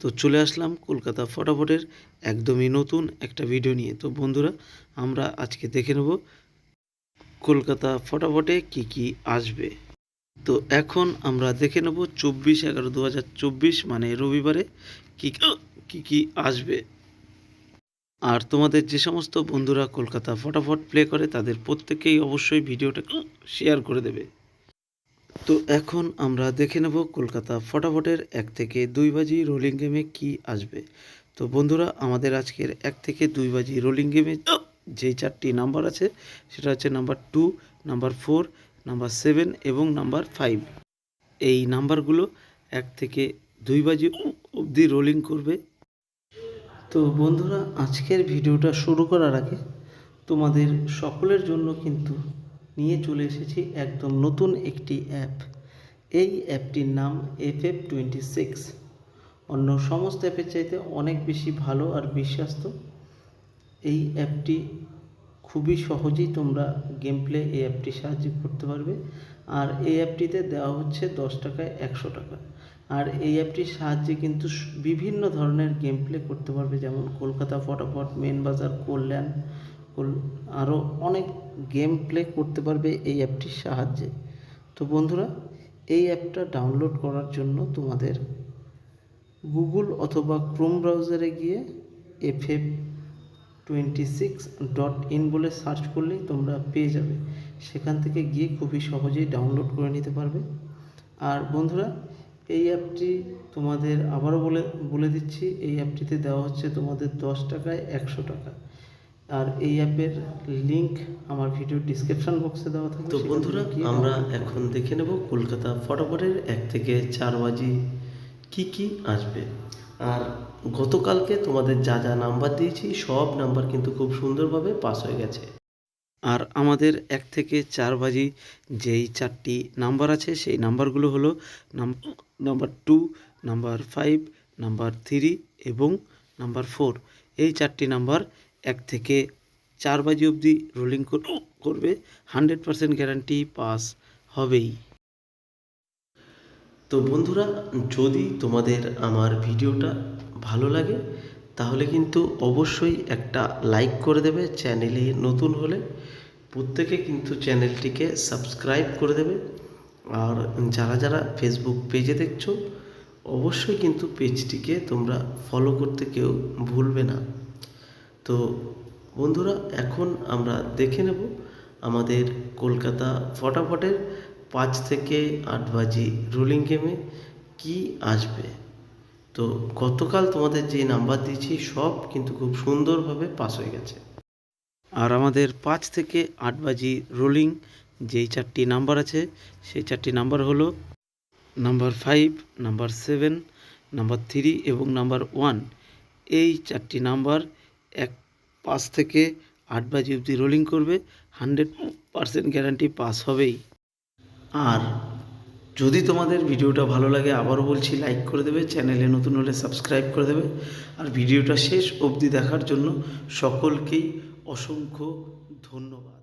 তো চলে আসলাম কলকাতা ফটাফটের একদমই নতুন একটা ভিডিও নিয়ে। তো বন্ধুরা, আমরা আজকে দেখে নেব কলকাতা ফটাফটে কি আসবে। তো এখন আমরা দেখে নেব 24/11/2024 মানে রবিবারে কি আসবে। আর তোমাদের যে সমস্ত বন্ধুরা কলকাতা ফটাফট প্লে করে তাদের প্রত্যেকেই অবশ্যই ভিডিওটা শেয়ার করে দেবে। তো এখন আমরা দেখে নেব কলকাতা ফটাফটের 1 থেকে 2 বাজি রোলিং গেমে কি আসবে। তো বন্ধুরা, আমাদের আজকের 1 থেকে 2 বাজি রোলিং গেমে যেই 4টি নাম্বার আছে সেটা হচ্ছে নাম্বার 2, নাম্বার 4, নাম্বার 7 এবং নাম্বার 5। এই নাম্বারগুলো 1 থেকে 2 বাজি অবধি রোলিং করবে। তো বন্ধুরা, আজকের ভিডিওটা শুরু করার আগে তোমাদের সকলের জন্য কিন্তু নিয়ে চলে এসেছি একদম নতুন একটি অ্যাপ। এই অ্যাপটির নাম FF26। অন্য সমস্ত অ্যাপের চাইতে অনেক বেশি ভালো আর বিশ্বস্ত। এই অ্যাপটি খুবই সহজেই তোমরা গেম প্লে এই অ্যাপটি সাহায্য করতে পারবে। আর এই অ্যাপটিতে দেওয়া হচ্ছে 10 টাকায় 100 টাকা। আর এই অ্যাপটির সাহায্যে কিন্তু বিভিন্ন ধরনের গেম প্লে করতে পারবে, যেমন কলকাতা ফটাফট, মেন বাজার, কল্যাণ, আরও অনেক গেম প্লে করতে পারবে এই অ্যাপটির সাহায্যে। তো বন্ধুরা, এই অ্যাপটা ডাউনলোড করার জন্য তোমাদের গুগল অথবা ক্রোম ব্রাউজারে গিয়ে FF26.in বলে সার্চ করলেই তোমরা পেয়ে যাবে। সেখান থেকে গিয়ে খুবই সহজেই ডাউনলোড করে নিতে পারবে। আর বন্ধুরা, এই অ্যাপটি তোমাদের আবারও বলে দিচ্ছি, এই অ্যাপটিতে দেওয়া হচ্ছে তোমাদের 10 টাকায় 100 টাকা। আর এই অ্যাপের লিঙ্ক আমার ভিডিও ডিসক্রিপশন বক্সে দেওয়া থাকবে। তো বন্ধুরা, আমরা এখন দেখে নেব কলকাতা ফটাফটের 1 থেকে 4 বাজি কি আসবে। আর গতকালকে তোমাদের যা নাম্বার দিয়েছি সব নাম্বার কিন্তু খুব সুন্দরভাবে পাস হয়ে গেছে। আর আমাদের 1 থেকে 4 বাজি যেই 4টি নাম্বার আছে সেই নাম্বারগুলো হলো নাম্বার 2, নাম্বার 5, নাম্বার 3 এবং নাম্বার 4। এই 4টি নাম্বার 1 থেকে 4 বাজি অবধি রোলিং করবে। 100% গ্যারান্টি পাস হবেই। তো বন্ধুরা, যদি তোমাদের আমার ভিডিওটা ভালো লাগে তাহলে কিন্তু অবশ্যই একটা লাইক করে দেবে। চ্যানেলে নতুন হলে প্রত্যেকে কিন্তু চ্যানেলটিকে সাবস্ক্রাইব করে দেবে। আর যারা ফেসবুক পেজে দেখছো অবশ্যই কিন্তু পেজটিকে তোমরা ফলো করতে কেউ ভুলবে না। তো বন্ধুরা, এখন আমরা দেখে নেব আমাদের কলকাতা ফটাফটের 5 থেকে 8 বাজি রোলিং গেমে কি আসবে। তো গতকাল তোমাদের যে নাম্বার দিয়েছি সব কিন্তু খুব সুন্দরভাবে পাস হয়ে গেছে। আর আমাদের 5 থেকে 8 বাজি রোলিং যেই 4টি নাম্বার আছে সেই 4টি নাম্বার হলো নাম্বার 5, নাম্বার 7, নাম্বার 3 এবং নাম্বার 1। এই 4টি নাম্বার 5 থেকে 8 বাজি অবধি রোলিং করবে। 100% গ্যারান্টি পাস হবেই। আর যদি তোমাদের ভিডিওটা ভালো লাগে আবারও বলছি লাইক করে দেবে, চ্যানেলে নতুন হলে সাবস্ক্রাইব করে দেবে। আর ভিডিওটা শেষ অবধি দেখার জন্য সকলকেই অসংখ্য ধন্যবাদ।